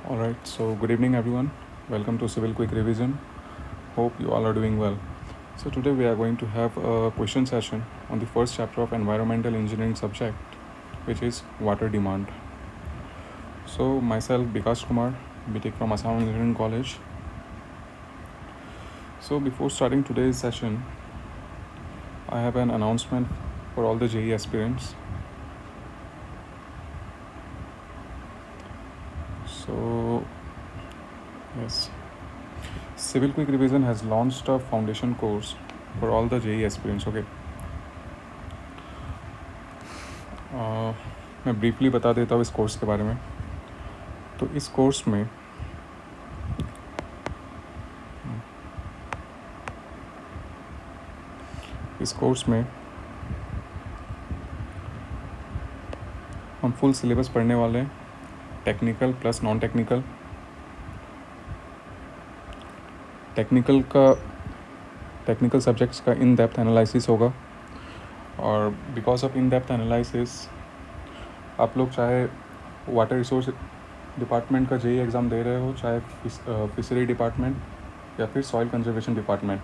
Alright, so good evening everyone. Welcome to Civil Quick Revision. Hope you all are doing well. So today we are going to have a question session on the first chapter of environmental engineering subject, which is water demand. So myself Bikash Kumar, BTech from Assam Engineering College. So before starting today's session, I have an announcement for all the JEE aspirants. So yes, Civil Quick Revision has launched a foundation course for all the JEE aspirants. Okay. मैं briefly बता देता हूँ इस course के बारे में. तो इस कोर्स में हम फुल सिलेबस पढ़ने वाले हैं, technical plus non technical. Technical subjects का इन डेप्थ एनालिसिस होगा, और because of in depth analysis आप लोग चाहे वाटर रिसोर्स डिपार्टमेंट का जेई एग्ज़ाम दे रहे हो, चाहे फिशरी डिपार्टमेंट या फिर soil conservation department,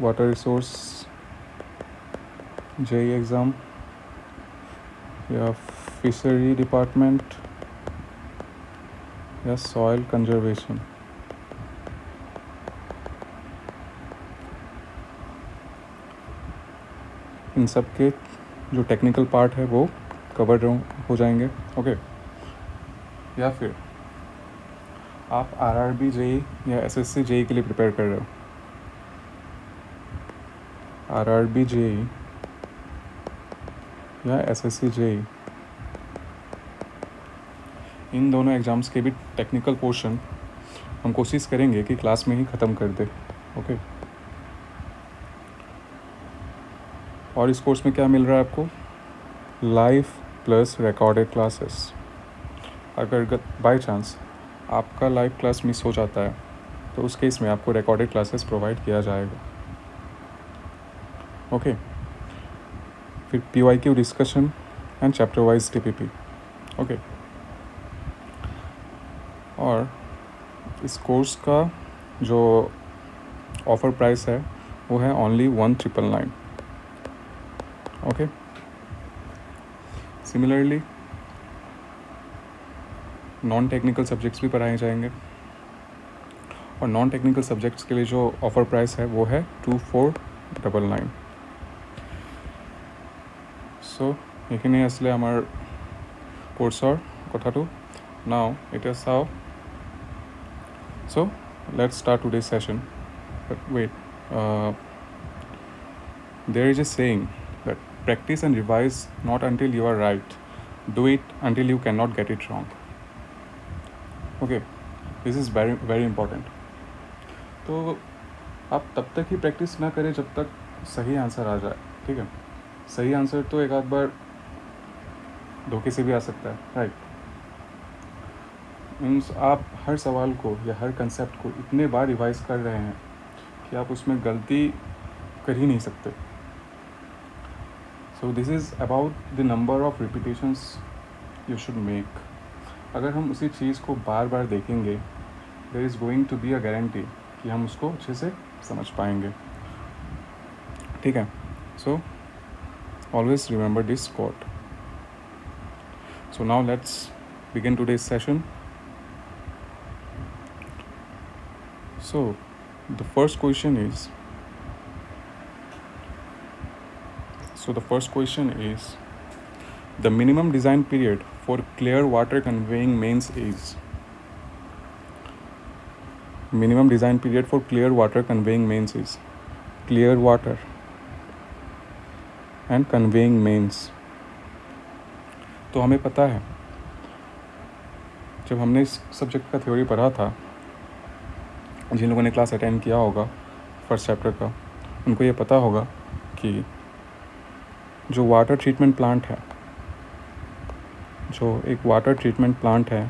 water resource JE exam या फिशरी डिपार्टमेंट या सॉइल कंजर्वेशन, इन सब के जो टेक्निकल पार्ट है वो कवर हो जाएंगे. ओके. या फिर आप आरआरबी जेई या एसएससी जेई के लिए प्रिपेयर कर रहे हो, आरआरबी जेई या एसएससी जेई, इन दोनों एग्ज़ाम्स के भी टेक्निकल पोर्शन हम कोशिश करेंगे कि क्लास में ही ख़त्म कर दे. ओके. और इस कोर्स में क्या मिल रहा है आपको? Live plus recorded classes. अगर बाय चांस आपका लाइव क्लास मिस हो जाता है तो उस केस में आपको रिकॉर्डेड क्लासेस प्रोवाइड किया जाएगा. ओके. फिर PYQ discussion and chapter wise TPP. Okay. और इस कोर्स का जो ऑफ़र प्राइस है वो है only 1999. Okay. Similarly non technical subjects भी पढ़ाए जाएंगे, और नॉन टेक्निकल सब्जेक्ट्स के लिए जो ऑफ़र प्राइस है वो है 2499. सो এইখিনিয়ে আছিলে আমাৰ কোৰ্সৰ কথাটো. নাও এতিয়া চাওঁ. So let's start today's session. But wait, there is a saying that practice and revise not until you are right, do it until you cannot get it wrong. Okay, this is very very important. तो आप तब तक ही practice ना करें जब तक सही answer आ जाए. ठीक है. सही आंसर तो एक आध बार धोखे से भी आ सकता है, राइट. मीन्स आप हर सवाल को या हर कंसेप्ट को इतने बार रिवाइज कर रहे हैं कि आप उसमें गलती कर ही नहीं सकते. So this is about the number of repetitions you should make. अगर हम उसी चीज़ को बार बार देखेंगे, there is going to be a guarantee कि हम उसको अच्छे से समझ पाएंगे. ठीक है. So always remember this quote. So now let's begin today's session. So the first question is the minimum design period for clear water conveying mains is. Minimum design period for clear water conveying mains is clear water and conveying mains. तो हमें पता है, जब हमने इस subject का theory पढ़ा था, जिन लोगों ने क्लास अटेंड किया होगा फर्स्ट चैप्टर का, उनको ये पता होगा कि जो वाटर ट्रीटमेंट प्लांट है, जो एक वाटर ट्रीटमेंट प्लांट है,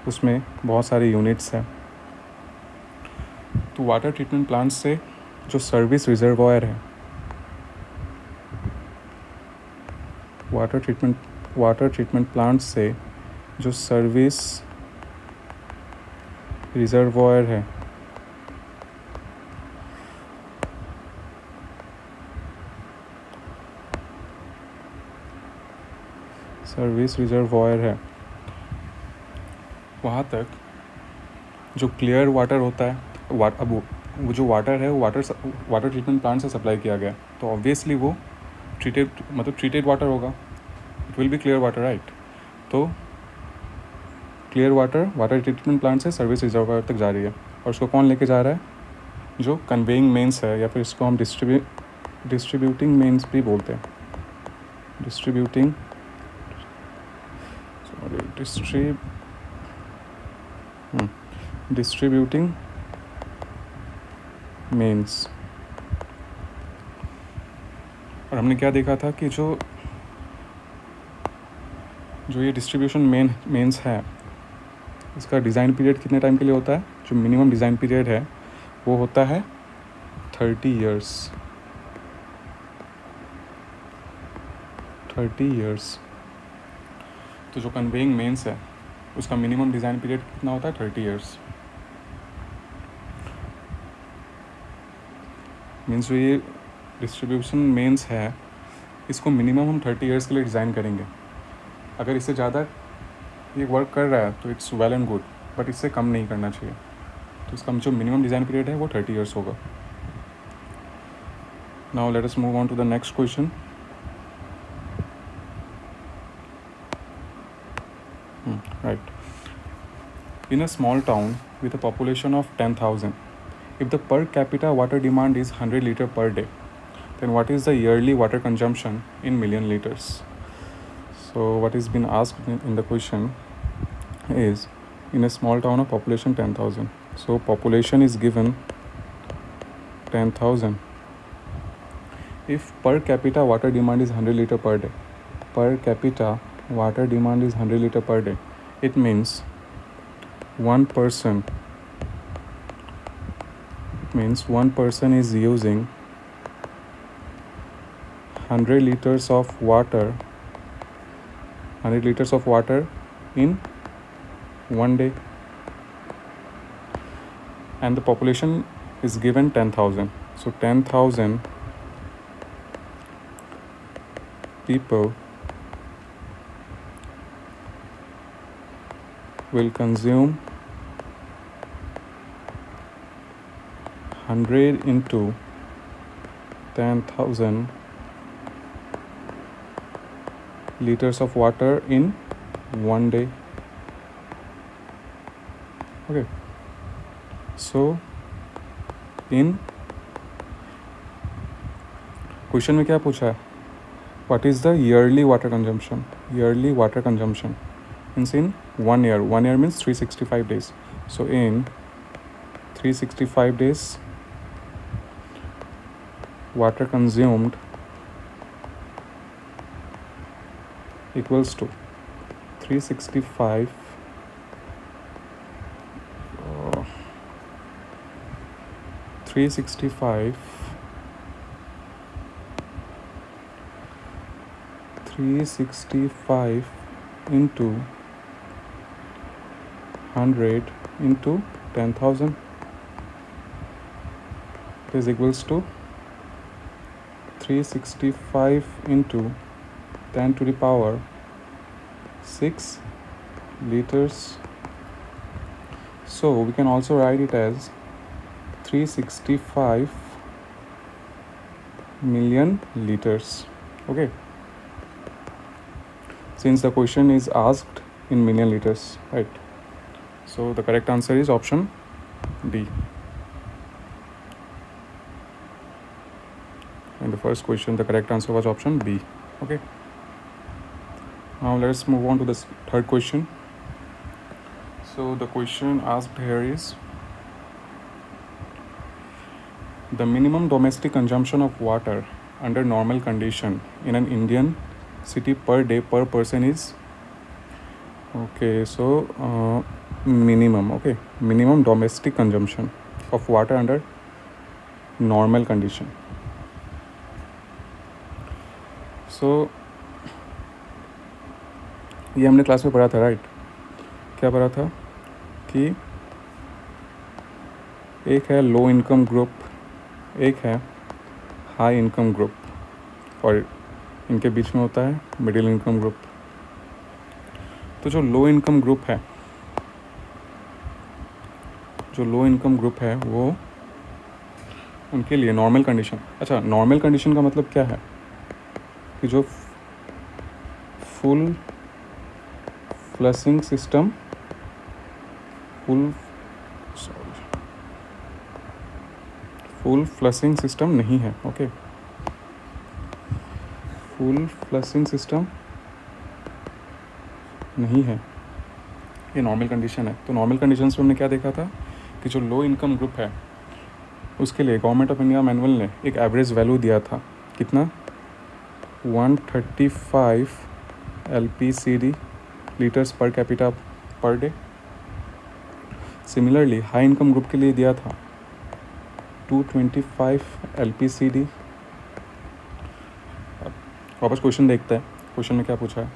उसमें बहुत सारे यूनिट्स हैं. तो वाटर ट्रीटमेंट प्लांट से जो सर्विस रिजर्वायर है, वाटर ट्रीटमेंट प्लांट से जो सर्विस रिजर्वॉयर है, सर्विस रिजर्वॉयर है, वहाँ तक जो क्लियर वाटर होता है, अब वो जो वाटर है वो वाटर ट्रीटमेंट प्लांट से सप्लाई किया गया, तो ऑब्वियसली वो ट्रीटेड वाटर होगा, it will be clear water, right. तो क्लियर वाटर ट्रीटमेंट प्लांट से सर्विस रिजर्वॉयर तक जा रही है, और उसको कौन लेके जा रहा है? जो कन्वेइंग मेंस है, या फिर इसको हम डिस्ट्रीब्यूटिंग मेंस भी बोलते हैं, डिस्ट्रीब्यूटिंग मेंस। और हमने क्या देखा था कि जो ये डिस्ट्रीब्यूशन मेंस है, इसका डिज़ाइन पीरियड कितने टाइम के लिए होता है? जो मिनिमम डिज़ाइन पीरियड है वो होता है 30 ईयर्स। 30 ईयर्स। तो जो कन्वेइंग मेंस है उसका मिनिमम डिज़ाइन पीरियड कितना होता है? 30 ईयर्स। मीन्स जो ये डिस्ट्रीब्यूशन मेंस है इसको मिनिमम हम 30 ईयर्स के लिए डिज़ाइन करेंगे। अगर इससे ज़्यादा ये वर्क कर रहा है तो it's well and good, but इससे कम नहीं करना चाहिए। तो इसका जो मिनिमम डिज़ाइन पीरियड है वो 30 ईयर्स होगा। Now let us move on to the next question. Right. In a small town with a population of 10,000, if the per capita water demand is 100 liter per day, then what is the yearly water consumption in million liters? So what is been asked in the question is, in a small town of population 10,000. So population is given 10,000. If per capita water demand is 100 liter per day, per capita water demand is 100 liter per day, it means one person is using 100 liters of water in one day, and the population is given 10,000. So 10,000 people will consume 100 into 10,000 liters of water in one day. Okay, so in question में क्या पूछा है? What is the yearly water consumption? Yearly water consumption means in 1 year. 1 year means 365 days. So in 365 days, water consumed equals to 365 into 100 into 10,000 is equals to 365 into 10 to the power 6 liters. So we can also write it as 365 million liters. Okay, since the question is asked in million liters, right? So the correct answer is option D. In the first question, the correct answer was option B. Okay, now let's move on to the third question. So the question asked here is, the minimum domestic consumption of water under normal condition in an Indian city per day per person is, okay, so minimum domestic consumption of water under normal condition. So ये हमने class में पढ़ा था, right? क्या पढ़ा था कि एक है लो इनकम ग्रुप, एक है हाई इनकम ग्रुप, और इनके बीच में होता है मिडिल इनकम ग्रुप। तो जो लो इनकम ग्रुप है वो उनके लिए नॉर्मल कंडीशन, अच्छा नॉर्मल कंडीशन का मतलब क्या है कि जो फुल फ्लशिंग सिस्टम नहीं है। ओके, फुल फ्लशिंग सिस्टम नहीं है, ये नॉर्मल कंडीशन है। तो नॉर्मल कंडीशंस में हमने क्या देखा था कि जो लो इनकम ग्रुप है उसके लिए गवर्नमेंट ऑफ इंडिया मैनुअल ने एक एवरेज वैल्यू दिया था, कितना, 135 LPCD litres per capita per day. Similarly high income group के लिए दिया था 225 LPCD। वापस क्वेश्चन देखते हैं, क्वेश्चन में क्या पूछा है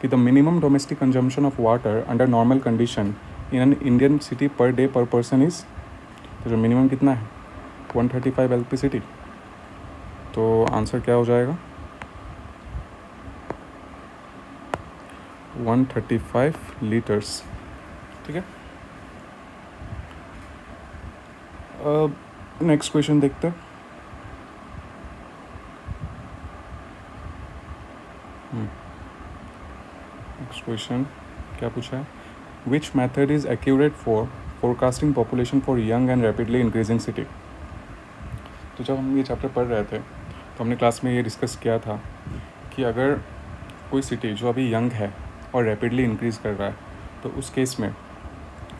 कि the minimum domestic consumption of water under normal condition in an Indian city पर डे पर पर्सन इज, तो जो मिनिमम कितना है 135 LPCD। तो आंसर क्या हो जाएगा 135 लीटर्स। ठीक है, नेक्स्ट क्वेश्चन देखते हैं। नेक्स्ट क्वेश्चन क्या पूछा है, which method is accurate for forecasting population for young and rapidly increasing city. तो जब हम ये चैप्टर पढ़ रहे थे तो हमने क्लास में ये डिस्कस किया था कि अगर कोई सिटी जो अभी यंग है और रैपिडली इंक्रीज़ कर रहा है तो उस केस में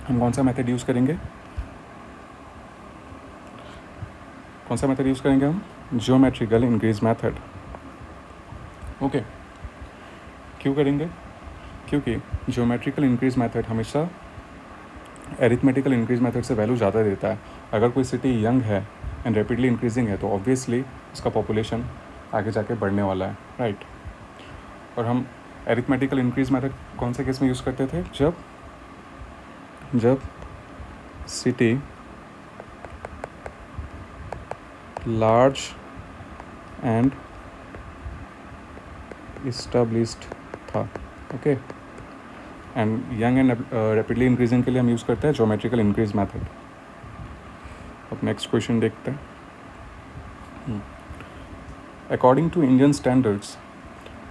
हम कौन सा मेथड यूज़ करेंगे, हम जियोमेट्रिकल इंक्रीज मेथड। ओके, क्यों करेंगे, क्योंकि जियोमेट्रिकल इंक्रीज मेथड हमेशा एरिथमेटिकल इंक्रीज मेथड से वैल्यू ज़्यादा देता है। अगर कोई सिटी यंग है एंड रैपिडली इंक्रीजिंग है तो ऑब्वियसली उसका पॉपुलेशन आगे जाके बढ़ने वाला है, राइट। और हम एरिथमेटिकल इंक्रीज मेथड कौन से केस में यूज़ करते थे, जब सिटी लार्ज एंड इस्टेब्लिश्ड था। Okay, and young and rapidly increasing के लिए हम यूज़ करते हैं ज्योमेट्रिकल इंक्रीज मेथड। अब नेक्स्ट क्वेश्चन देखते हैं। According to Indian standards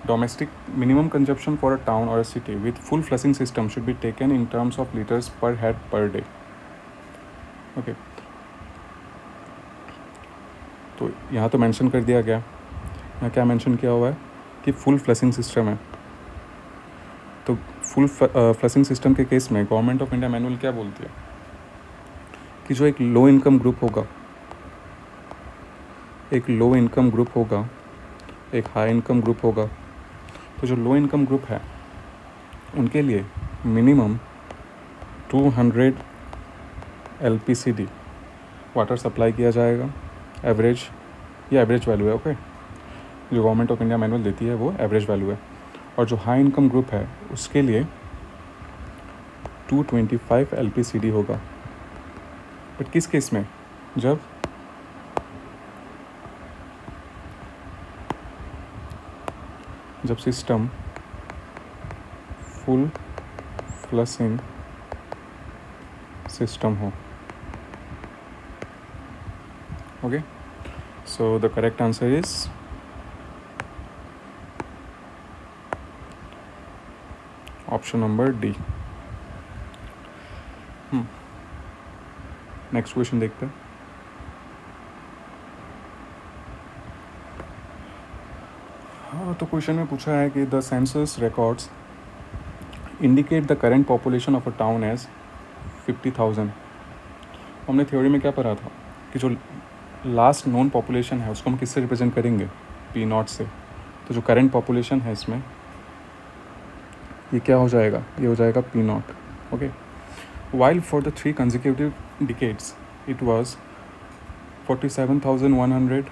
domestic minimum consumption for a town और a city with full flushing system should be taken in terms of litres per head per day. Okay, तो यहाँ तो mention कर दिया गया, यहाँ क्या मेंशन किया हुआ है कि फुल फ्लशिंग सिस्टम है। तो फुल फ्लशिंग सिस्टम के केस में गवर्नमेंट ऑफ इंडिया मैनुअल क्या बोलती है कि जो एक लो इनकम ग्रुप होगा, एक हाई इनकम ग्रुप होगा, तो जो लो इनकम ग्रुप है उनके लिए मिनिमम 200 LPCD वाटर सप्लाई किया जाएगा। एवरेज, ये एवरेज वैल्यू है। ओके, जो गवर्नमेंट ऑफ इंडिया मैनुअल देती है वो एवरेज वैल्यू है। और जो हाई इनकम ग्रुप है उसके लिए 225 LPCD होगा। बट किस केस में, जब सिस्टम फुल फ्लशिंग सिस्टम हो। Okay, so the correct answer is option number D. Next question देखते हैं। हाँ, तो क्वेश्चन में पूछा है कि the census records indicate the current population of a town as 50,000। हमने थ्योरी में क्या पढ़ा था कि जो लास्ट नोन पॉपुलेशन है उसको हम किससे रिप्रेजेंट करेंगे, P0 से। तो जो करेंट पॉपुलेशन है इसमें ये क्या हो जाएगा, ये हो जाएगा P0। Okay, while for the 3 consecutive decades it was 47,100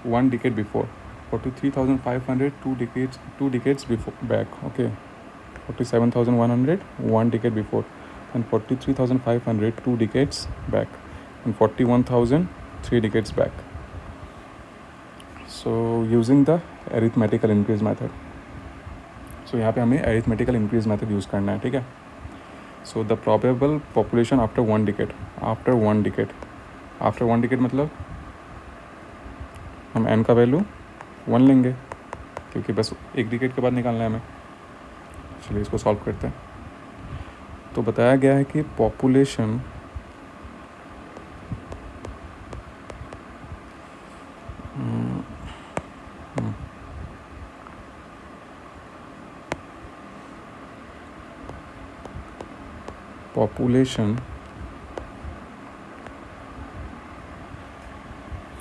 1 decade before, 43,500 2 decades before back. Okay, 47,100 1 decade before, and 43,500 2 decades back, and 41,000 3 decades back. So using the arithmetical increase method. So यहाँ पे हमें arithmetical increase method यूज़ करना है, ठीक है. So the probable population after 1 decade, after 1 decade मतलब हम n का वैल्यू 1 लेंगे, क्योंकि बस एक डिकेड के बाद निकालना है हमें. चलिए इसको सॉल्व करते हैं. तो बताया गया है कि पॉपुलेशन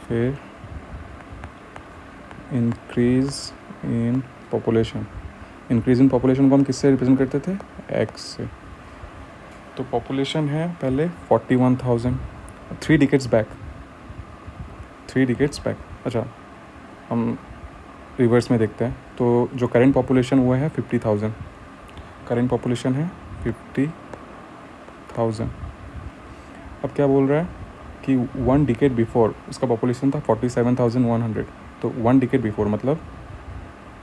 फिर इंक्रीज इन पॉपुलेशन को हम किससे रिप्रेजेंट करते थे? x से. तो पॉपुलेशन है पहले 41,000 3 डिकेड्स बैक. अच्छा, हम रिवर्स में देखते हैं. तो जो करेंट पॉपुलेशन हुआ है 50,000. करेंट पॉपुलेशन है 50,000. अब क्या बोल रहा है कि 1 डिकेड बिफोर उसका पॉपुलेशन था 47,100. तो 1 डिकेड बिफोर मतलब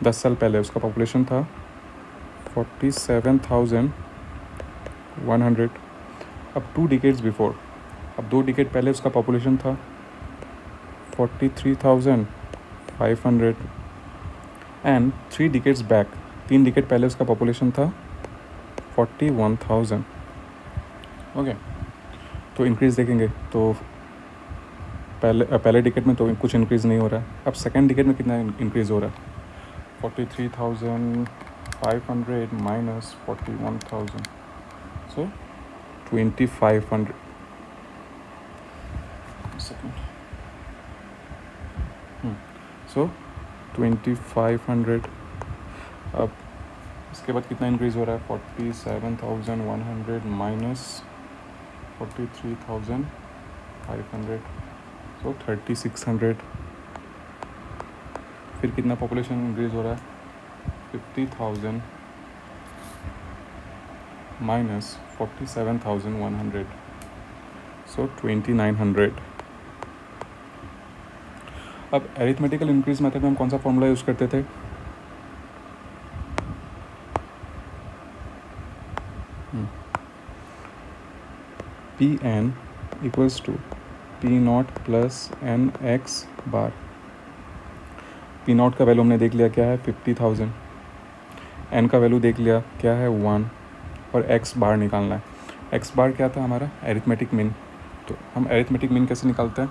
10 साल पहले उसका पॉपुलेशन था 47,100. अब 2 डिकेड्स बिफोर, अब 2 डिकेड पहले उसका पॉपुलेशन था 43,500. एंड 3 डिकेड्स बैक, 3 डिकेड पहले उसका पॉपुलेशन था 41,000. ओके, तो इंक्रीज़ देखेंगे तो पहले डिकेड में तो कुछ इंक्रीज़ नहीं हो रहा है. अब सेकेंड डिकेड में कितना इंक्रीज़ हो रहा है? 43,500 माइनस 41,000, सो 2,500. सो 2,500. अब इसके बाद कितना इंक्रीज़ हो रहा है? 47,100 माइनस 43,500, सो 3,600. फिर कितना पॉपुलेशन इंक्रीज़ हो रहा है? 50,000 माइनस 47,100, सो 2,900. अब एरिथमेटिकल इंक्रीज मेथड में हम कौन सा फॉर्मूला यूज़ करते थे? P N equals to P not plus N X bar. P not का वैल्यू हमने देख लिया क्या है? 50,000. एन का वैल्यू देख लिया क्या है? 1. और एक्स बार निकालना है. एक्स बार क्या था हमारा? Arithmetic mean. तो हम एरिथमेटिक मीन कैसे निकालते हैं?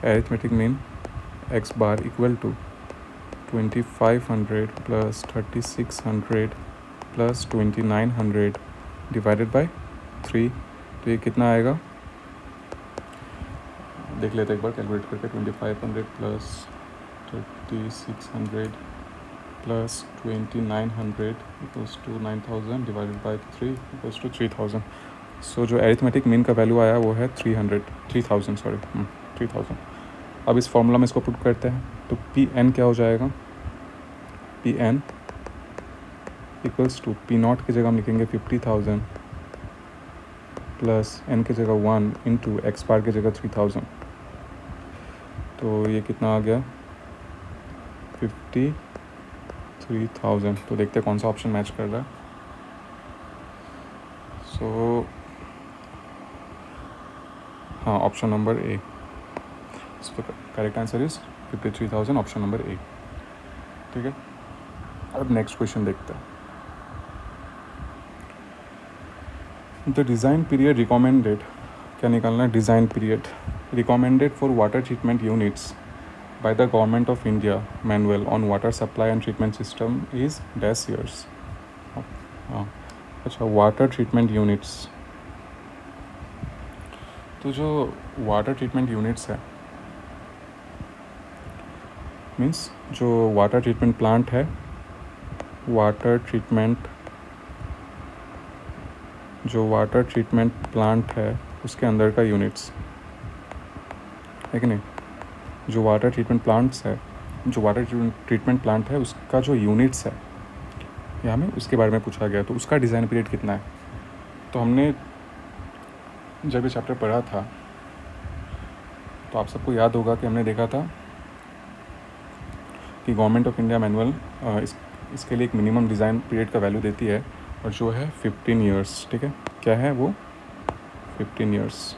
Arithmetic mean X bar equal to 2,500 plus 3,600 plus 2,900 divided by 3. तो ये कितना आएगा? देख लेते एक बार कैलकुलेट करके. 2,500 plus 3,600 plus 2,900 equals to 9,000 divided by 3 equals to 3,000. So जो एरिथमेटिक मीन का वैल्यू आया वो है 3,000. अब इस फॉर्मूला में इसको पुट करते हैं तो पी एन क्या हो जाएगा? P N equals to P not की जगह हम लिखेंगे 50,000 प्लस एन की जगह 1 इंटू एक्स बार की जगह 3,000. तो ये कितना आ गया? 53,000. तो देखते हैं कौन सा ऑप्शन मैच कर रहा है. सो हाँ, option number A. Correct answer is 53,000, option number A. ठीक है, अब नेक्स्ट क्वेश्चन देखते हैं. द डिज़ाइन पीरियड रिकमेंडेड, क्या निकालना है? Design period recommended for water treatment units by the Government of India manual on water supply and treatment system is dash years. अच्छा, water treatment units. तो जो water treatment units है means जो water treatment plant है, जो water treatment plant है उसके अंदर का यूनिट्स. है कि नहीं? जो वाटर ट्रीटमेंट प्लांट है उसका जो यूनिट्स है यहाँ में उसके बारे में पूछा गया, तो उसका डिज़ाइन पीरियड कितना है। तो हमने जब ये चैप्टर पढ़ा था तो आप सबको याद होगा कि हमने देखा था कि गवर्नमेंट ऑफ इंडिया मैनुअल इसके लिए एक मिनिमम डिज़ाइन पीरियड का वैल्यू देती है, और जो है 15 ईयर्स। ठीक है, क्या है वो? 15 ईयर्स।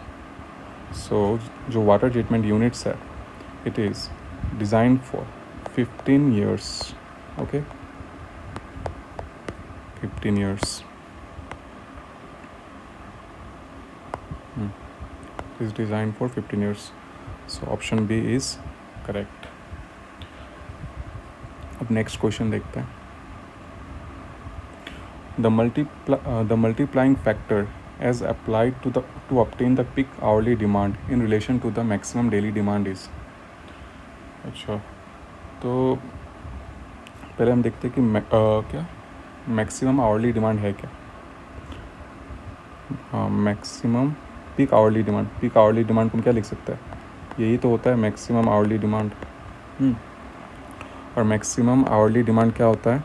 सो जो वाटर ट्रीटमेंट यूनिट्स है, it is design for 15 years. Okay, 15 years is designed for 15 years. So option B is correct. अब नेक्स्ट क्वेश्चन देखते हैं. The multiplying factor as applied to obtain the peak hourly demand in relation to the maximum daily demand is. अच्छा, तो पहले हम देखते हैं कि क्या मैक्सिमम आवरली डिमांड है क्या. Maximum peak hourly demand. Peak hourly demand को हम क्या लिख सकते हैं? यही तो होता है मैक्सिमम आवरली डिमांड. और मैक्सिमम आवरली डिमांड क्या होता है?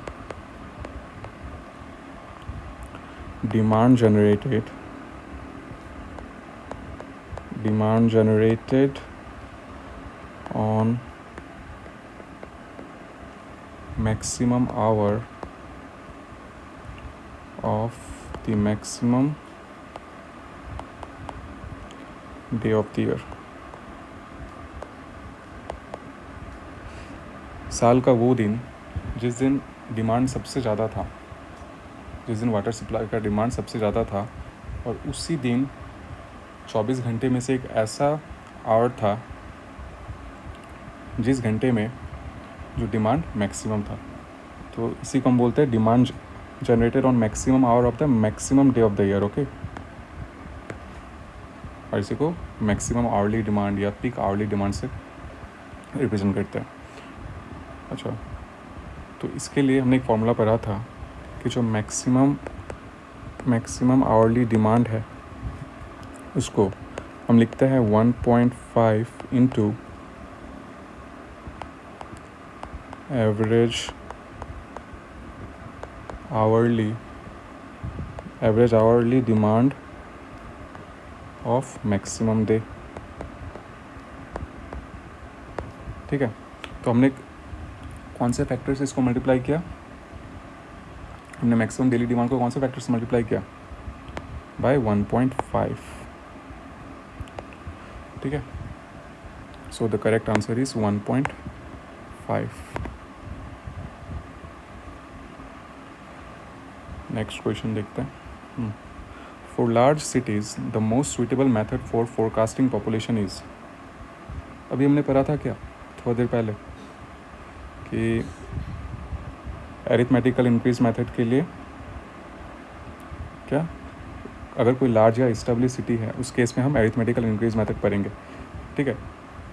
Demand generated on maximum hour of the maximum day of the year. साल का वो दिन जिस दिन डिमांड सबसे ज़्यादा था, जिस दिन वाटर सप्लाई का डिमांड सबसे ज़्यादा था, और उसी दिन 24 घंटे में से एक ऐसा आवर था जिस घंटे में जो डिमांड मैक्सिमम था. तो इसी को हम बोलते हैं demand generated on maximum hour of the maximum day of the year. Okay, और इसी को मैक्सिमम आवरली डिमांड या पीक आवरली डिमांड से रिप्रेजेंट करते हैं. अच्छा, तो इसके लिए हमने एक फॉर्मूला पढ़ा था कि जो मैक्सिमम आवरली डिमांड है उसको हम लिखते हैं 1.5 into average hourly demand of maximum day. ठीक है, तो हमने कौन से फैक्टर से इसको मल्टीप्लाई किया? हमने मैक्सिमम डेली डिमांड को कौन से फैक्टर से मल्टीप्लाई किया? बाय 1.5. ठीक है, so the correct answer is 1.5. Next question देखते हैं. For large cities the most suitable method for forecasting population is. अभी हमने पढ़ा था क्या थोड़ी देर पहले कि एरिथमेटिकल इंक्रीज मेथड के लिए क्या, अगर कोई लार्ज या इस्टेब्लिश सिटी है उस केस में हम एरिथमेटिकल इंक्रीज मेथड पढ़ेंगे. ठीक है,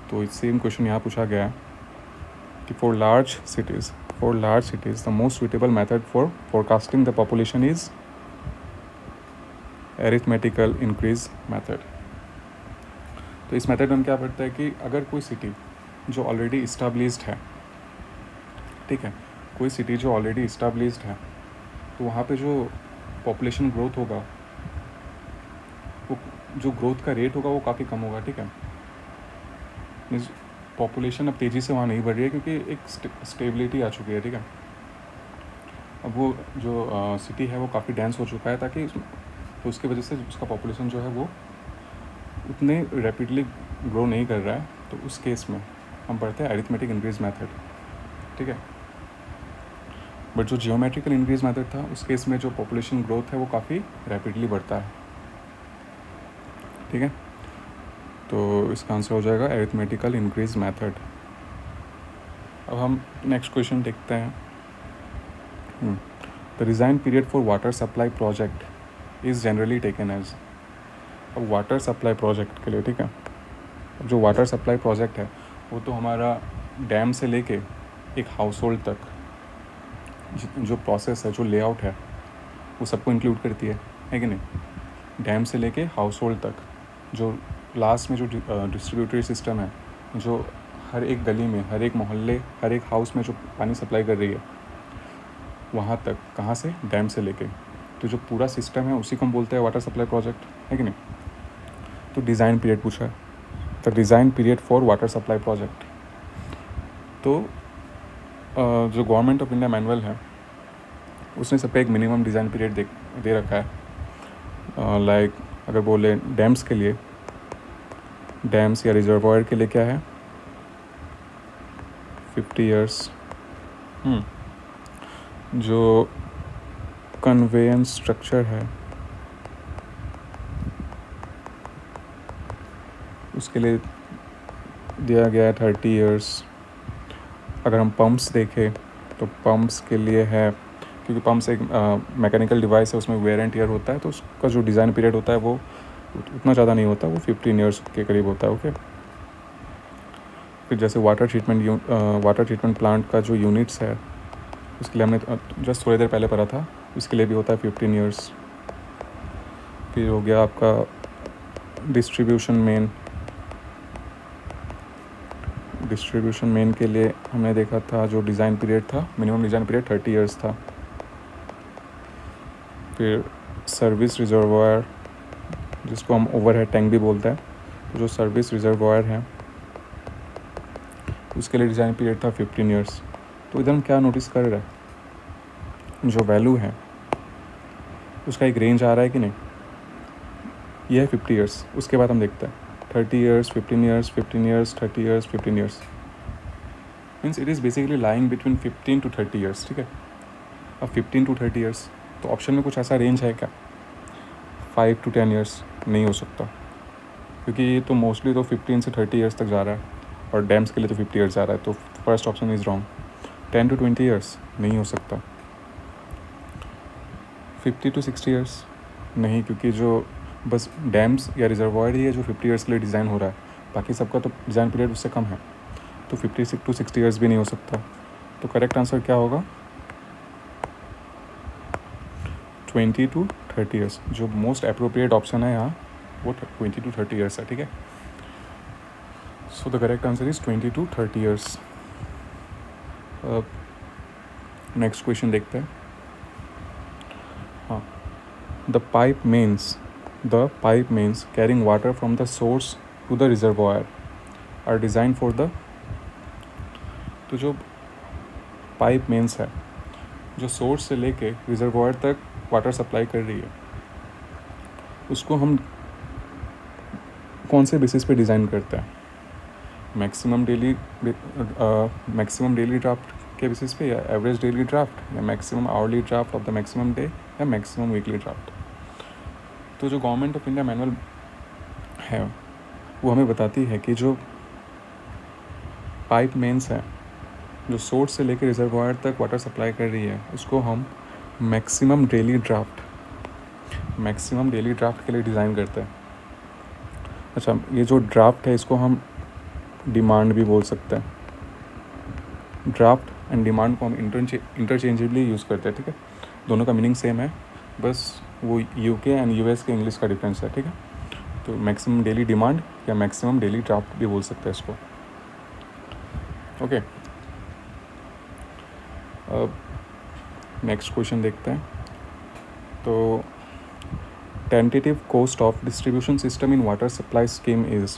तो सेम क्वेश्चन यहाँ पूछा गया है कि for large cities the most suitable method for forecasting the population is arithmetical increase method. तो इस मेथड में हम क्या पढ़ते हैं कि अगर कोई सिटी जो ऑलरेडी इस्टेब्लिश्ड है, ठीक है, कोई सिटी जो ऑलरेडी इस्टेब्लिश्ड है, तो वहाँ पे जो पॉपुलेशन ग्रोथ होगा, वो जो ग्रोथ का रेट होगा वो काफ़ी कम होगा. ठीक है, पॉपुलेशन अब तेज़ी से वहाँ नहीं बढ़ रही है क्योंकि एक स्टेबिलिटी आ चुकी है. ठीक है, अब वो जो सिटी है वो काफ़ी डेंस हो चुका है, ताकि तो उसकी वजह से उसका पॉपुलेशन जो है वो उतने रैपिडली ग्रो नहीं कर रहा है. तो उस केस में हम पढ़ते हैं अरिथमेटिक इंक्रीज मेथड. ठीक है, बट जो जियोमेट्रिकल इंक्रीज मेथड था उस केस में जो पॉपुलेशन ग्रोथ है वो काफ़ी रैपिडली बढ़ता है. ठीक है, तो इसका आंसर हो जाएगा अरिथमेटिकल इंक्रीज मेथड. अब हम नेक्स्ट क्वेश्चन देखते हैं. The design period for water supply project is generally taken as. अब वाटर सप्लाई प्रोजेक्ट के लिए, ठीक है, अब जो वाटर सप्लाई प्रोजेक्ट है वो तो हमारा डैम से लेके एक हाउस होल्ड तक जो प्रोसेस है, जो लेआउट है, वो सबको इंक्लूड करती है कि नहीं. डैम से लेके हाउस होल्ड तक जो लास्ट में जो डिस्ट्रीब्यूटरी सिस्टम है जो हर एक गली में, हर एक मोहल्ले, हर एक हाउस में जो पानी सप्लाई कर रही है, वहाँ तक, कहाँ से? डैम से लेके। तो जो पूरा सिस्टम है उसी को हम बोलते हैं वाटर सप्लाई प्रोजेक्ट, है कि नहीं? तो डिज़ाइन पीरियड पूछा है, the design period for water supply project. तो जो गवर्नमेंट ऑफ इंडिया मैनुअल है उसने सब पे एक मिनिमम डिज़ाइन पीरियड दे रखा है। लाइक अगर बोले डैम्स के लिए, डैम्स या रिजर्वायर के लिए क्या है? 50 ईयर्स। जो कन्वेयंस स्ट्रक्चर है उसके लिए दिया गया है 30 ईयर्स। अगर हम पंप्स देखें तो पंप्स के लिए है, क्योंकि पंप्स एक मैकेनिकल डिवाइस है, उसमें वेयर एंड टीयर होता है, तो उसका जो डिज़ाइन पीरियड होता है वो उतना ज़्यादा नहीं होता, वो 15 ईयर्स के करीब होता है। ओके। फिर जैसे वाटर ट्रीटमेंट प्लांट का जो यूनिट्स है उसके लिए हमने जस्ट थोड़ी देर पहले पढ़ा था, उसके लिए भी होता है 15 ईयर्स। फिर हो गया आपका डिस्ट्रीब्यूशन मेन के लिए हमने देखा था जो डिज़ाइन पीरियड था, मिनिमम डिज़ाइन पीरियड 30 ईयर्स था। फिर सर्विस रिजर्वायर, जिसको हम ओवरहेड टैंक भी बोलते हैं, तो जो सर्विस रिजर्वायर है उसके लिए डिज़ाइन पीरियड था 15 ईयर्स। तो इधर हम क्या नोटिस कर रहे हैं, जो वैल्यू है उसका एक रेंज आ रहा है कि नहीं? ये है 50 ईयर्स। उसके बाद हम देखते हैं 30 years, 15 years, 15 years, 30 years, 15 years. Means it is basically lying between 15 to 30 years. ठीक है। अब 15 to 30 ईयर्स, तो ऑप्शन में कुछ ऐसा रेंज है क्या? 5 to 10 ईयर्स नहीं हो सकता, क्योंकि ये तो मोस्टली तो 15 से 30 ईयर्स तक जा रहा है, और डैम्स के लिए तो 50 ईयर्स जा रहा है, तो first option is wrong. 10 to 20 years नहीं हो सकता। 50 to 60 ईयर्स नहीं, क्योंकि जो बस डैम्स या रिजर्वायर ही है जो 50 ईयर्स के लिए डिज़ाइन हो रहा है, बाकी सबका तो डिज़ाइन पीरियड उससे कम है, तो 50 to 60 ईयर्स भी नहीं हो सकता। तो करेक्ट आंसर क्या होगा? 20 to 30 ईयर्स। जो मोस्ट अप्रोप्रिएट ऑप्शन है यहाँ वो 20 to 30 ईयर्स है। ठीक है। So the correct answer is 20 to 30 years. Next question देखते हैं। हाँ, the pipe mains carrying water from the source to the reservoir are design for the. तो जो पाइप मेन्स है जो सोर्स से लेके रिजर्वायर तक वाटर सप्लाई कर रही है, उसको हम कौन से बेसिस पे डिज़ाइन करते हैं? मैक्सिमम डेली ड्राफ्ट के बेसिस पे, या एवरेज डेली ड्राफ्ट, या maximum hourly draft of the maximum day, या मैक्सिमम वीकली ड्राफ्ट? तो जो गवर्नमेंट ऑफ इंडिया मैनुअल है वो हमें बताती है कि जो पाइप मेन्स है जो सोर्स से लेकर रिजर्वायर तक वाटर सप्लाई कर रही है, उसको हम मैक्सिमम डेली ड्राफ्ट के लिए डिज़ाइन करते हैं। अच्छा, ये जो ड्राफ्ट है इसको हम डिमांड भी बोल सकते हैं। ड्राफ्ट एंड डिमांड को हम इंटरचेंजेबली यूज़ करते हैं। ठीक है। दोनों का मीनिंग सेम है, बस वो यूके एंड यूएस के इंग्लिश का डिफरेंस है। ठीक है। तो मैक्सिमम डेली डिमांड या मैक्सिमम डेली ड्राफ्ट भी बोल सकते हैं इसको। ओके। अब नेक्स्ट क्वेश्चन देखते हैं। तो tentative cost of distribution system in water supply scheme is.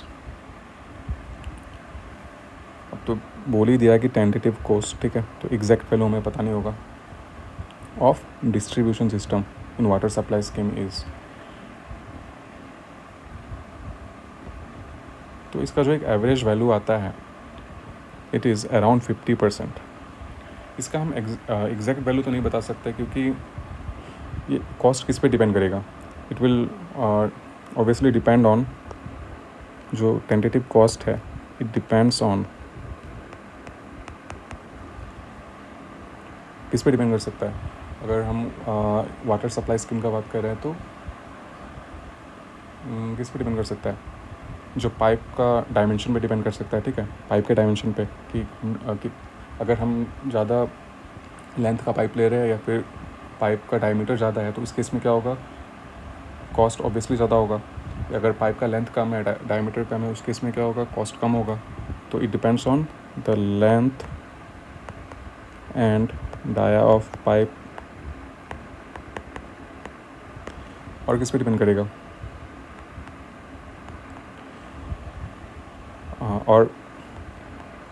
अब तो बोल ही दिया कि टेंटेटिव कॉस्ट, ठीक है, तो एग्जैक्ट वैल्यू हमें पता नहीं होगा, of distribution system in water supply scheme is. तो इसका जो एक एवरेज वैल्यू आता है इट इज़ अराउंड 50%। इसका हम एग्जैक्ट वैल्यू तो नहीं बता सकते, क्योंकि ये कॉस्ट किस पे डिपेंड करेगा। It will obviously depend on जो टेंटेटिव कॉस्ट है, इट डिपेंड्स ऑन किस पे डिपेंड कर सकता है। अगर हम वाटर सप्लाई स्कीम का बात कर रहे हैं तो किस पे डिपेंड कर सकता है? जो पाइप का डायमेंशन पे डिपेंड कर सकता है। ठीक है, पाइप के डायमेंशन पे कि अगर हम ज़्यादा लेंथ का पाइप ले रहे हैं या फिर पाइप का डायमीटर ज़्यादा है, तो इस केस में क्या होगा, कॉस्ट ऑब्वियसली ज़्यादा होगा। अगर पाइप का लेंथ कम है, डायमीटर कम है, उस केस में क्या होगा, कॉस्ट कम होगा। तो it depends on the length and dia of pipe. और किस पे डिपेंड करेगा? और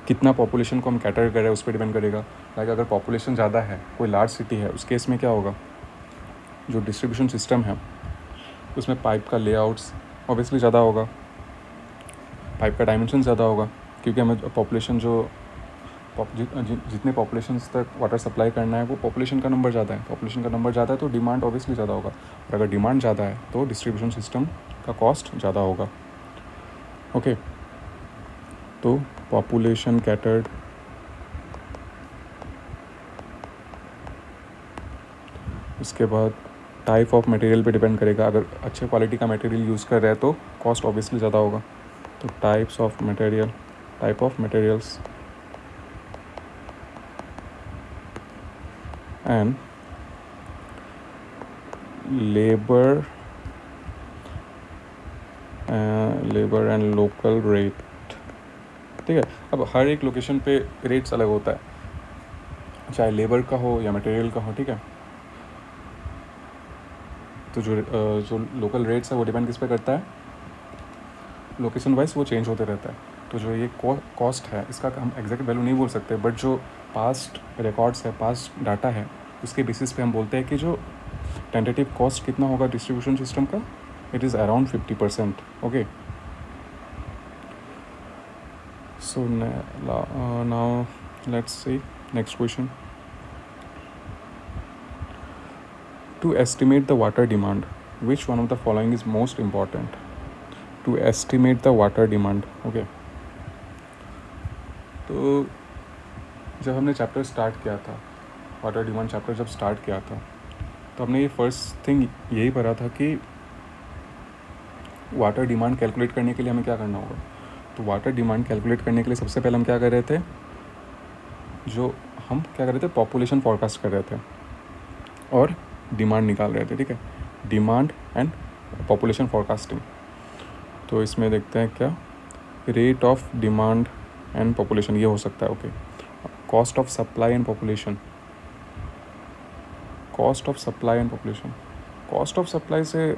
कितना पॉपुलेशन को हम कैटर कर रहे हैं उस पर डिपेंड करेगा। लाइक अगर पॉपुलेशन ज़्यादा है, कोई लार्ज सिटी है, उस केस में क्या होगा, जो डिस्ट्रीब्यूशन सिस्टम है उसमें पाइप का लेआउट्स ऑब्वियसली ज़्यादा होगा, पाइप का डायमेंशन ज़्यादा होगा, क्योंकि हमें पॉपुलेशन जितने पॉपुलेशंस तक वाटर सप्लाई करना है वो पॉपुलेशन का नंबर ज़्यादा है। पॉपुलेशन का नंबर ज़्यादा है तो डिमांड ऑब्वियसली ज़्यादा होगा, और अगर डिमांड ज़्यादा है तो डिस्ट्रीब्यूशन सिस्टम का कॉस्ट ज़्यादा होगा। ओके, तो पॉपुलेशन कैटर्ड, उसके बाद टाइप ऑफ मटेरियल पे डिपेंड करेगा। अगर अच्छे क्वालिटी का मटेरियल यूज़ कर रहे हैं तो कॉस्ट ऑब्वियसली ज़्यादा होगा। तो type of materials and labour and local rate. ठीक है, अब हर एक लोकेशन पे रेट्स अलग होता है, चाहे लेबर का हो या मटेरियल का हो। ठीक है, तो जो लोकल रेट्स है वो डिपेंड किस पे करता है, लोकेशन वाइज वो चेंज होते रहता है। तो जो ये कॉस्ट है इसका हम एग्जैक्ट वैल्यू नहीं बोल सकते, बट जो पास्ट रिकॉर्ड्स है, पास्ट डाटा है, उसके बेसिस पे हम बोलते हैं कि जो टेंटेटिव कॉस्ट कितना होगा डिस्ट्रीब्यूशन सिस्टम का, it is around 50%। Okay, so now let's see next question. To estimate the water demand, which one of the following is most important? To estimate the water demand. Okay, तो जब हमने chapter start किया था, water demand chapter जब start किया था, तो हमने ये फर्स्ट थिंग यही पढ़ा था कि वाटर डिमांड कैलकुलेट करने के लिए हमें क्या करना होगा। तो वाटर डिमांड कैलकुलेट करने के लिए सबसे पहले हम क्या कर रहे थे, पॉपुलेशन फॉरकास्ट कर रहे थे और डिमांड निकाल रहे थे। ठीक है, डिमांड एंड पॉपुलेशन फॉरकास्टिंग। तो इसमें देखते हैं क्या, rate of demand and population ये हो सकता है। Okay, cost of supply and population, cost of supply से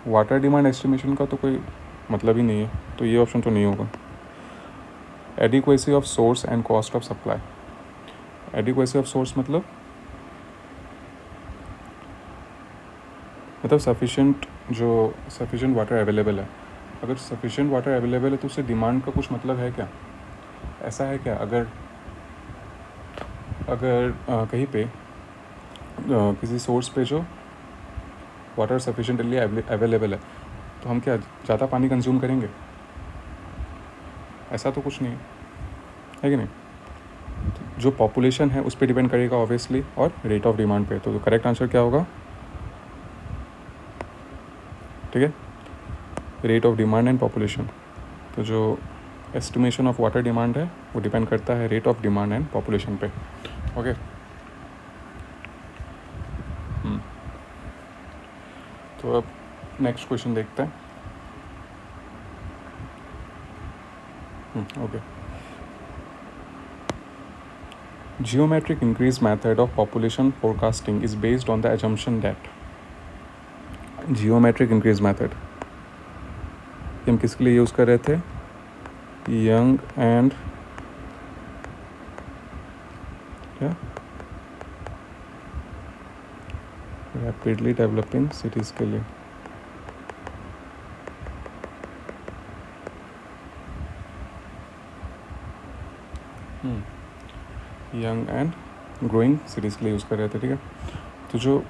वाटर डिमांड एस्टिमेशन का तो कोई मतलब ही नहीं है, तो ये ऑप्शन तो नहीं होगा। Adequacy of source and cost of supply. Adequacy of source मतलब सफिशिएंट वाटर अवेलेबल है। अगर सफिशिएंट वाटर अवेलेबल है तो उससे डिमांड का कुछ मतलब है क्या? ऐसा है क्या? अगर कहीं पे किसी सोर्स पे जो वाटर सफिशिएंटली अवेलेबल है तो हम क्या ज़्यादा पानी कंज्यूम करेंगे? ऐसा तो कुछ नहीं है कि नहीं? तो जो पॉपुलेशन है उस पर डिपेंड करेगा ऑब्वियसली, और रेट ऑफ डिमांड पे। तो करेक्ट आंसर क्या होगा? ठीक है, rate of demand and population. तो जो एस्टिमेशन ऑफ वाटर डिमांड है वो डिपेंड करता है rate of demand and population पे। ओके, तो अब नेक्स्ट क्वेश्चन देखते हैं। Okay, geometric increase method of population forecasting is based on the assumption that geometric increase method हम किसके लिए यूज़ कर रहे थे? यंग एंड क्या रैपिडली डेवलपिंग सिटीज़ के लिए। यंग एंड ग्रोइंग सिटीज़ के लिए यूज़ कर रहे थे। ठीक है, तो जो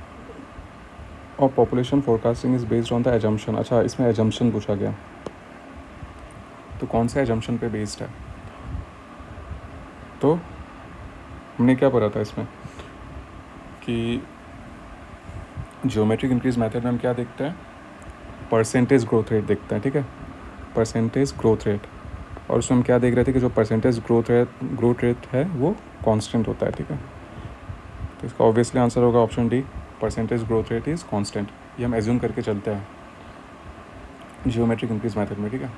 और population forecasting is based on the assumption. अच्छा, इसमें एजम्पशन पूछा गया, तो कौन से एजम्पशन पे बेस्ड है? तो हमने क्या पढ़ा था इसमें कि जियोमेट्रिक इंक्रीज मेथड में हम क्या देखते हैं? परसेंटेज ग्रोथ रेट देखते हैं। ठीक है, परसेंटेज ग्रोथ रेट, और उसमें हम क्या देख रहे थे कि जो परसेंटेज ग्रोथ रेट है वो कांस्टेंट होता है। ठीक है, तो इसका ऑब्वियसली आंसर होगा option D, percentage growth rate is constant. ये हम एज्यूम करके चलते हैं जियोमेट्रिक इंक्रीज मेथड में। ठीक है,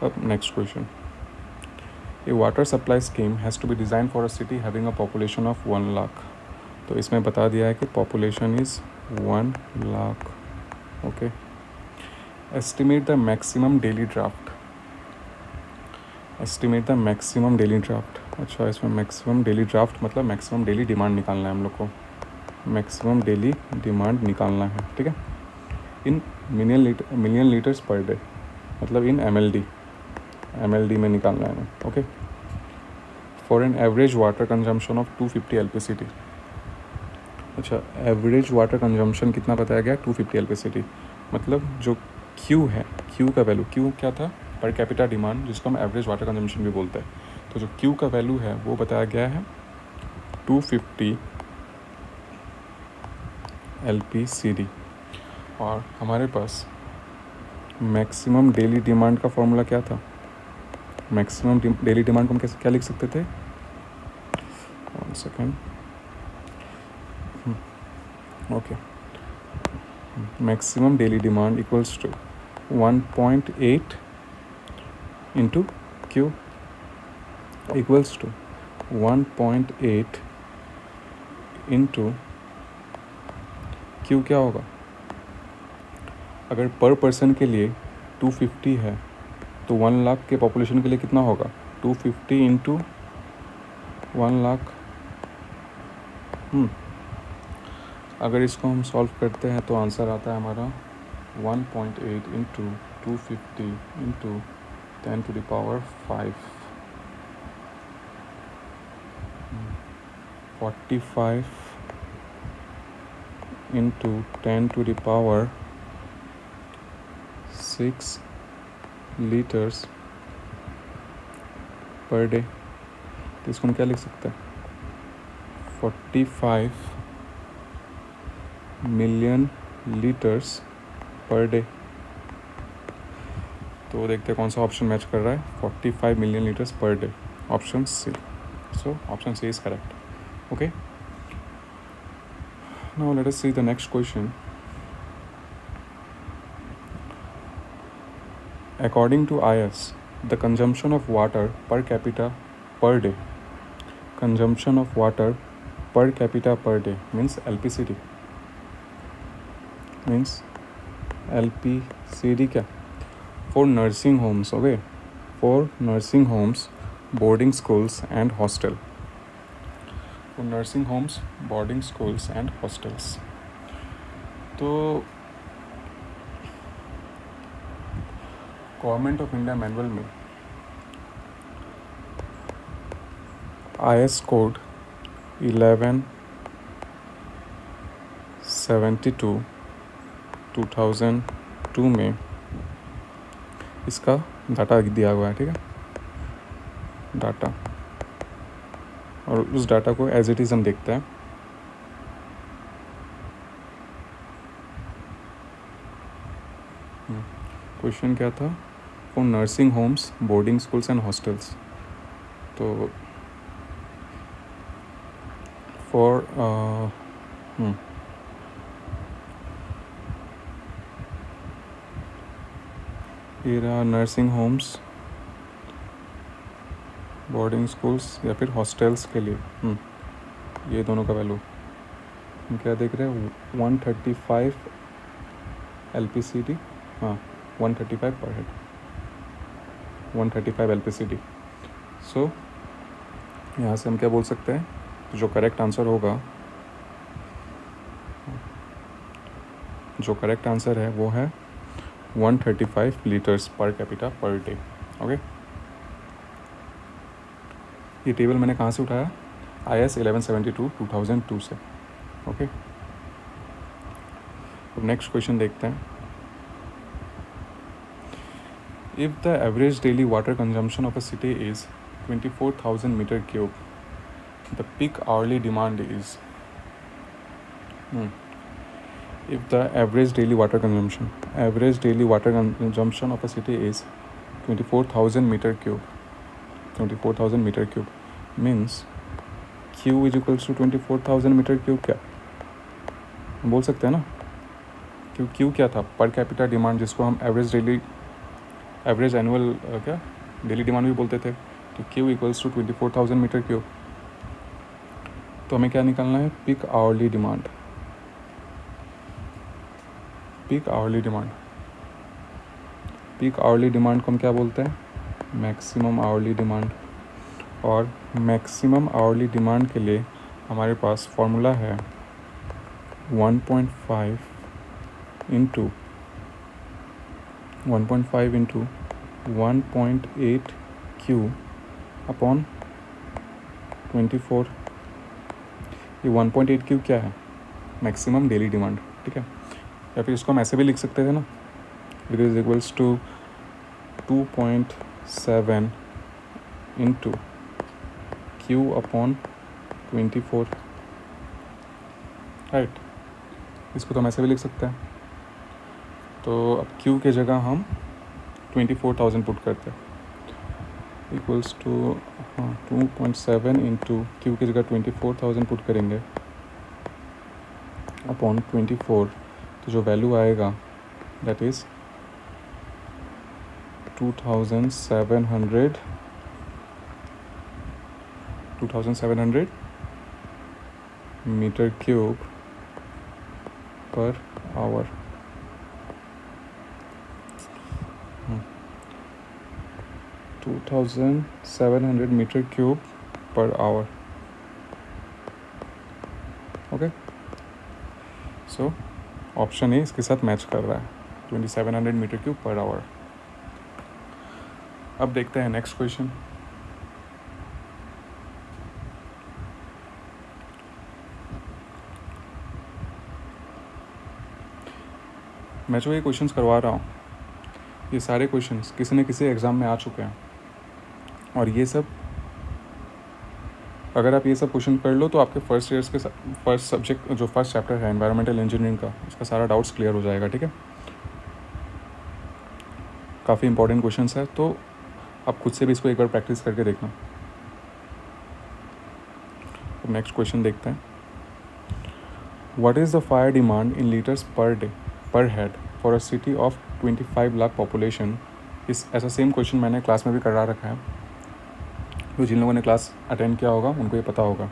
अब next question, a water supply scheme has to be design for a city having a population of 1 lakh. तो इसमें बता दिया है कि population is 1 lakh. Okay, estimate the maximum daily draft. Estimate the maximum daily draft. अच्छा, इसमें मैक्सिमम डेली ड्राफ्ट मतलब maximum daily demand निकालना है हम लोग को। मैक्सिमम डेली डिमांड निकालना है, ठीक है। In million litres per day, मतलब इन MLD में निकालना है हमें। Okay, for an average water consumption of 250 LPCT। अच्छा, एवरेज वाटर कंजम्पशन कितना बताया गया? 250 LPCT। मतलब जो Q है, Q का वैल्यू, Q क्या था? पर कैपिटा डिमांड, जिसको हम एवरेज वाटर कंजम्पशन भी बोलते हैं। तो जो Q का वैल्यू है वो बताया गया है 250 LPCT। और हमारे पास मैक्सिमम डेली डिमांड का फॉर्मूला क्या था? मैक्सिमम डेली डिमांड को हम कैसे क्या लिख सकते थे? 1 second. Okay, maximum daily demand equals to 1.8 into Q equals to 1.8 into Q क्या होगा? अगर पर पर्सन के लिए 250 है तो 1 लाख के पॉपुलेशन के लिए कितना होगा? 250 इंटू 1 लाख। अगर इसको हम सॉल्व करते हैं तो आंसर आता है हमारा 1.8 into 250 into 10⁵ 45 into 10⁶ litres per day. तो इसको हम क्या लिख सकते हैं? 45 मिलियन लीटर्स पर डे। तो देखते हैं कौन सा ऑप्शन मैच कर रहा है। 45 million litres per day, option C. So option C is correct. Okay, now let us see the next question. According to IS, the consumption of water per capita per day, consumption of water per capita per day means LPCD, means LPCD क्या? For nursing homes, okay, for nursing homes, boarding schools and hostel, for nursing homes, boarding schools and hostels। तो government of India manual में IS code 1172 2002 में इसका data दिया हुआ है, ठीक है, डाटा। और उस डाटा को एज इट इज़ हम देखते हैं। क्वेश्चन क्या था? For nursing homes, boarding schools and hostels. तो for nursing homes, boarding schools या फिर हॉस्टल्स के लिए ये दोनों का वैल्यू हम क्या देख रहे हैं? 135 LPCD। हाँ, 135 पर हेड, 135 LPCD। सो यहाँ से हम क्या बोल सकते हैं? जो करेक्ट आंसर होगा, जो करेक्ट आंसर है वो है 135 लीटर्स पर कैपिटा पर डे। ओके, ये टेबल मैंने कहाँ से उठाया? IS 1172 2002 से। ओके, अब नेक्स्ट क्वेश्चन देखते हैं। If the average daily water consumption of a city is 24,000 metre cube, the peak hourly demand is. If the average daily water consumption of a city is 24,000 meter cube, 24,000 meter cube means Q is equals to 24,000 meter cube क्या बोल सकते हैं ना? Q क्या था, per capita demand, जिसको हम average annual क्या डेली डिमांड भी बोलते थे। तो Q equals to 24,000 metre cube. तो हमें क्या निकालना है, peak hourly demand. Peak hourly demand को हम क्या बोलते हैं, मैक्सिमम आवरली डिमांड। और मैक्सिमम आवरली डिमांड के लिए हमारे पास फॉर्मूला है 1.5 इंटू 1.8 क्यू अपॉन 24। ये 1.8 क्यू क्या है, मैक्सिमम डेली डिमांड, ठीक है। या फिर इसको हम ऐसे भी लिख सकते थे ना, it is equals to 2.7 into Q upon 24, right. इसको तो हम ऐसे भी लिख सकते हैं। तो अब क्यू के जगह हम 24,000 पुट करते हैं, इक्वल्स टू 2.7 इंटू क्यू की जगह 24,000 पुट करेंगे अपॉन 24। तो जो वैल्यू आएगा that is 2,700 metre cube per hour. 2,700 metre cube per hour, okay. So option A इसके साथ मैच कर रहा है, 2,700 मीटर क्यूब पर आवर। अब देखते हैं नेक्स्ट क्वेश्चन। मैं जो ये क्वेश्चंस करवा रहा हूँ, ये सारे क्वेश्चंस किसी न किसी एग्ज़ाम में आ चुके हैं। और ये सब अगर आप ये सब क्वेश्चन कर लो तो आपके फर्स्ट ईयर्स के फर्स्ट सब्जेक्ट जो फर्स्ट चैप्टर है एनवायरमेंटल इंजीनियरिंग का, उसका सारा डाउट्स क्लियर हो जाएगा, ठीक है। काफ़ी इंपॉर्टेंट क्वेश्चंस है, तो आप खुद से भी इसको एक बार प्रैक्टिस करके देखना। अब नेक्स्ट क्वेश्चन देखते हैं। What is the fire demand in litres per day per head for a city of 25 lakh population. इस ऐसा सेम क्वेश्चन मैंने क्लास में भी करा रखा है, तो जिन लोगों ने क्लास अटेंड किया होगा उनको ये पता होगा,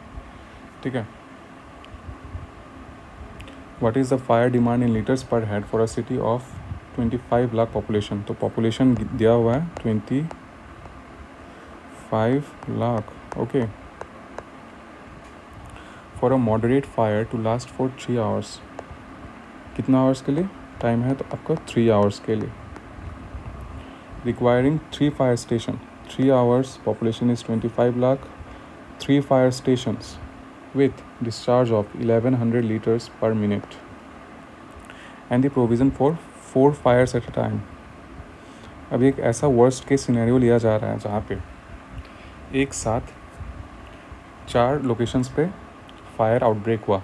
ठीक है। What is the fire demand in litres per head for a city of 25 lakh population. तो पॉपुलेशन दिया हुआ है 25 lakh, okay. For a moderate fire to last for 3 hours, कितना आवर्स के लिए टाइम है, तो आपका 3 आवर्स के लिए। Requiring 3 fire station, 3 hours, population is 25 lakh, 3 fire stations with discharge of 1100 liters per minute and the provision for 4 fires at a time। अब एक ऐसा वर्स्ट केस सिनेरियो लिया जा रहा है जहाँ पे एक साथ 4 लोकेशंस पे फायर आउटब्रेक हुआ,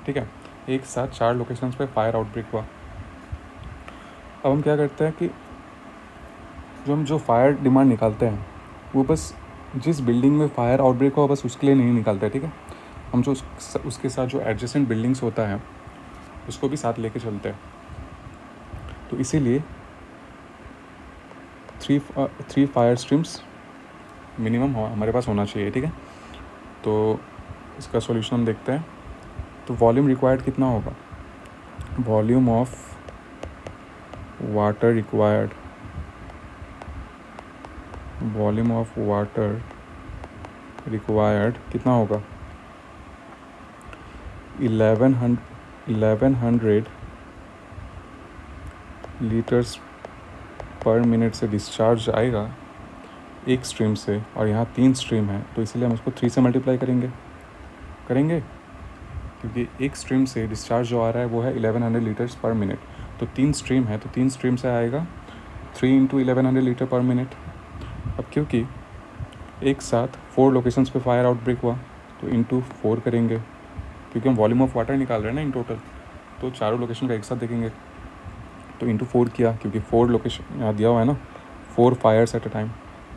ठीक है। एक साथ 4 लोकेशंस पे फायर आउटब्रेक हुआ। अब हम क्या करते हैं कि जो फायर डिमांड निकालते हैं वो बस जिस बिल्डिंग में फायर आउटब्रेक हुआ बस उसके लिए नहीं निकालते, ठीक है। हम जो उसके साथ जो एडजेसेंट बिल्डिंग्स होता है उसको भी साथ लेके चलते हैं। तो इसीलिए 3 फायर स्ट्रीम्स मिनिमम हमारे पास होना चाहिए, ठीक है। तो इसका सॉल्यूशन हम देखते हैं। तो वॉल्यूम रिक्वायर्ड कितना होगा, volume of water required, volume of water required कितना होगा, 1100 लीटर्स पर मिनट से डिस्चार्ज आएगा एक स्ट्रीम से, और यहाँ 3 स्ट्रीम है तो इसीलिए हम उसको 3 से मल्टीप्लाई करेंगे क्योंकि एक स्ट्रीम से डिस्चार्ज जो आ रहा है वो है 1100 लीटर्स पर मिनट। तो 3 स्ट्रीम है तो 3 स्ट्रीम से आएगा 3 × 1100 लीटर पर मिनट। अब क्योंकि एक साथ 4 लोकेशंस पे फायर आउटब्रेक हुआ तो इंटू 4 करेंगे, क्योंकि हम वॉल्यूम ऑफ वाटर निकाल रहे हैं ना इन टोटल, तो चारों लोकेशन का एक साथ देखेंगे। तो इंटू 4 किया, क्योंकि 4 लोकेशन यहाँ दिया हुआ है ना, 4 फायर्स एट अ टाइम,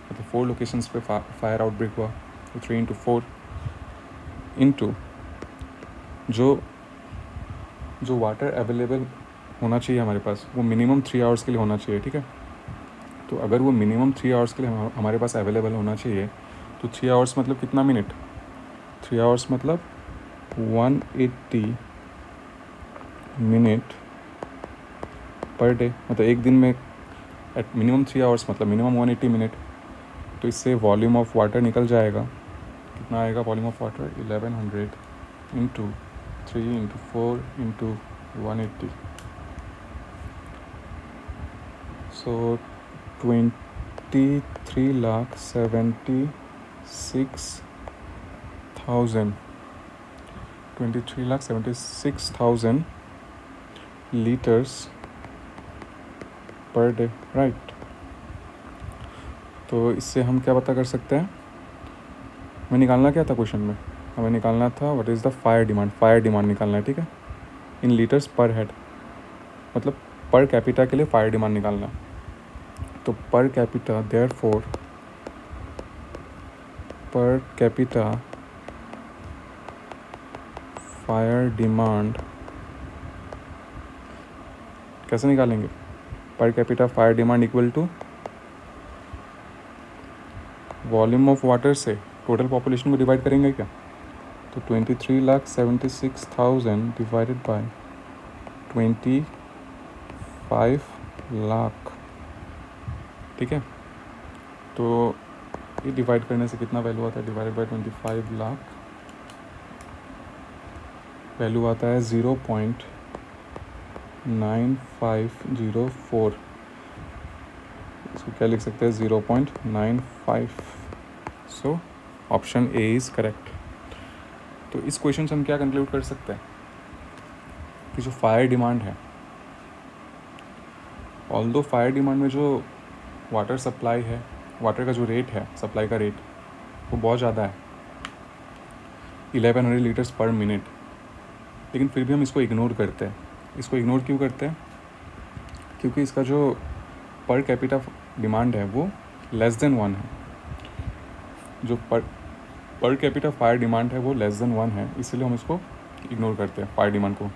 तो 4 लोकेशंस पे फायर आउटब्रेक हुआ। तो 3 × 4 इंटू जो वाटर अवेलेबल होना चाहिए हमारे पास, वो मिनिमम 3 आवर्स के लिए होना चाहिए, ठीक है। तो अगर वो मिनिमम 3 आवर्स के लिए हमारे पास अवेलेबल होना चाहिए, तो 3 आवर्स मतलब कितना मिनट, 3 आवर्स मतलब 180 मिनट पर डे, मतलब एक दिन में एट मिनिमम 3 आवर्स मतलब मिनिमम 180 मिनट। तो इससे वॉल्यूम ऑफ वाटर निकल जाएगा, कितना आएगा volume of water, 1100 into 3 into 4 into 180, so 23,76,000 23,76,000 litres per day, right. तो इससे हम क्या पता कर सकते हैं, हमें निकालना क्या था क्वेश्चन में, हमें निकालना था what is the fire demand, fire demand निकालना है, ठीक है, इन लीटर्स पर हेड, मतलब पर कैपिटा के लिए फायर डिमांड निकालना है। तो per capita, therefore per capita fire demand कैसे निकालेंगे, per capita fire demand equal to volume of water से टोटल पॉपुलेशन को डिवाइड करेंगे क्या। तो 23,76,000 डिवाइडेड बाय 25 लाख, ठीक है। तो ये डिवाइड करने से कितना वैल्यू आता है, डिवाइडेड बाय 25 लाख, वैल्यू आता है 0.9504, इसको क्या लिख सकते हैं 0.95, सो ऑप्शन ए इज़ करेक्ट। तो इस क्वेश्चन से हम क्या कंक्लूड कर सकते हैं कि जो फायर डिमांड है, ऑल्दो फायर डिमांड में जो वाटर सप्लाई है, वाटर का जो रेट है, सप्लाई का रेट, वो बहुत ज़्यादा है, 1100 लीटर्स पर मिनट, लेकिन फिर भी हम इसको इग्नोर करते हैं। इसको इग्नोर क्यों करते हैं, क्योंकि इसका जो पर कैपिटा डिमांड है वो लेस देन 1 है, जो पर कैपिटा फायर डिमांड है वो लेस देन 1 है, इसलिए हम इसको इग्नोर करते हैं फायर डिमांड को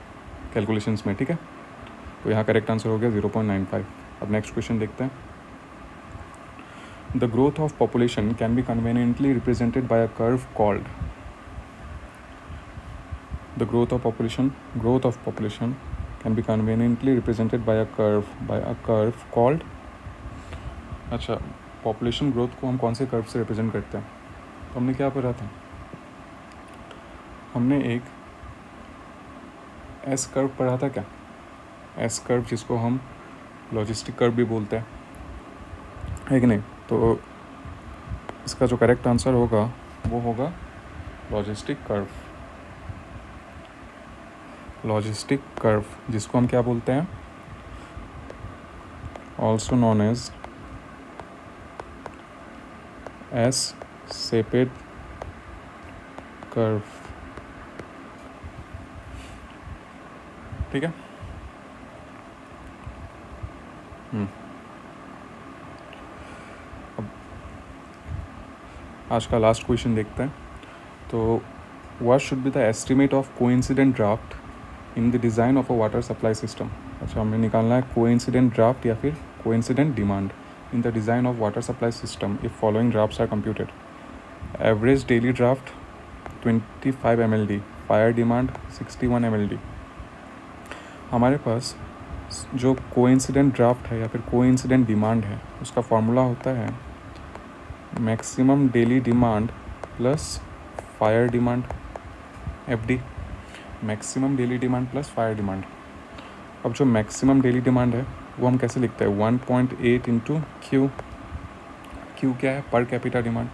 कैलकुलेशंस में, ठीक है। तो यहाँ करेक्ट आंसर हो गया 0.95। अब नेक्स्ट क्वेश्चन देखते हैं। The growth of population can be conveniently represented by a curve called, the growth of population can be conveniently represented by a curve called, अच्छा, पॉपुलेशन ग्रोथ को हम कौन से कर्व से रिप्रेजेंट करते हैं, तो हमने क्या पढ़ा था, हमने एक एस कर्व पढ़ा था क्या, एस कर्व जिसको हम लॉजिस्टिक कर्व भी बोलते हैं, है कि नहीं। तो इसका जो करेक्ट आंसर होगा वो होगा लॉजिस्टिक कर्व, जिसको हम क्या बोलते हैं, also known as S shaped curve, ठीक है। अब आज का लास्ट क्वेश्चन देखते हैं। तो what should be the estimate of coincident draft in the design of a water supply system. अच्छा, हमें निकालना है कोइंसिडेंट ड्राफ्ट या फिर coincident demand in the design of water supply system if following drafts are computed. Average daily draft 25 mld, fire demand 61 mld। हमारे पास जो coincident draft है या फिर कोइंसिडेंट डिमांड है, उसका फॉर्मूला होता है maximum daily demand plus fire demand, FD, maximum daily demand plus fire demand. अब जो मैक्सिमम डेली डिमांड है वो हम कैसे लिखते हैं, 1.8 इंटू क्यू क्या है, पर कैपिटा डिमांड,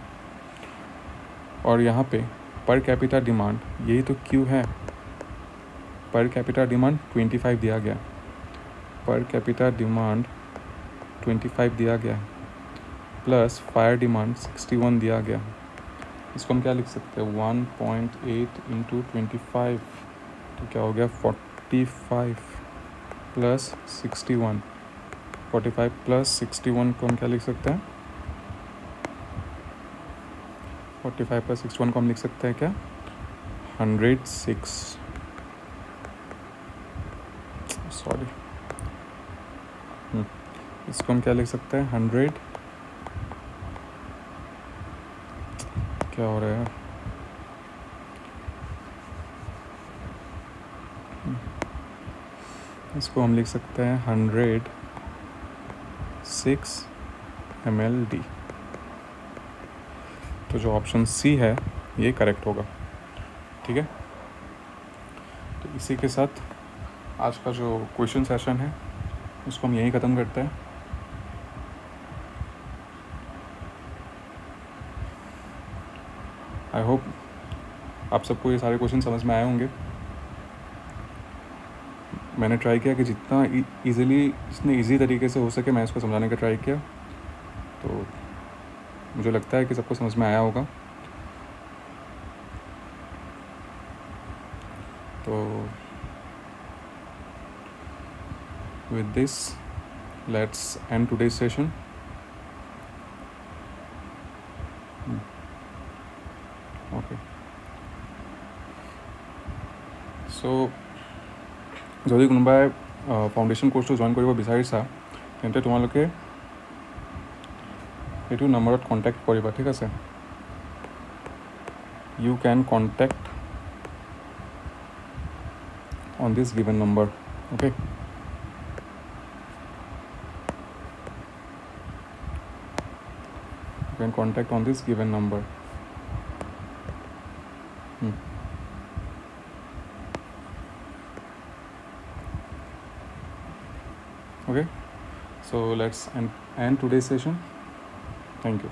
और यहाँ पे पर कैपिटा डिमांड यही तो क्यू है, पर कैपिटा डिमांड 25 दिया गया, पर कैपिटा डिमांड 25 दिया गया, प्लस फायर डिमांड 61 दिया गया। इसको हम क्या लिख सकते हैं, 1.8 इंटू 25, तो क्या हो गया 45 प्लस 61, 45 प्लस 61 को हम क्या लिख सकते हैं, 45 प्लस 61 को हम लिख सकते हैं क्या, 106, सॉरी इसको हम क्या लिख सकते हैं, 100, क्या हो रहा है यार, इसको हम लिख सकते हैं 106 ml/d। तो जो ऑप्शन सी है ये करेक्ट होगा। ठीक है, तो इसी के साथ आज का जो क्वेश्चन सेशन है उसको हम यहीं ख़त्म करते हैं। आई होप आप सबको ये सारे क्वेश्चन समझ में आए होंगे। मैंने ट्राई किया कि जितना जितने ईजी तरीके से हो सके मैं इसको समझाने का ट्राई किया, तो मुझे लगता है कि सबको समझ में आया होगा। तो with this, let's end today's session. Okay. So যদি কোনোবাই ফাউণ্ডেশ্যন কোৰ্চটো জইন কৰিব বিচাৰিছা তেন্তে তোমালোকে এইটো নম্বৰত কণ্টেক্ট কৰিবা, ঠিক আছে। ইউ কেন contact on this given number. Okay, you can contact on this given number. Okay, so let's end today's session. Thank you.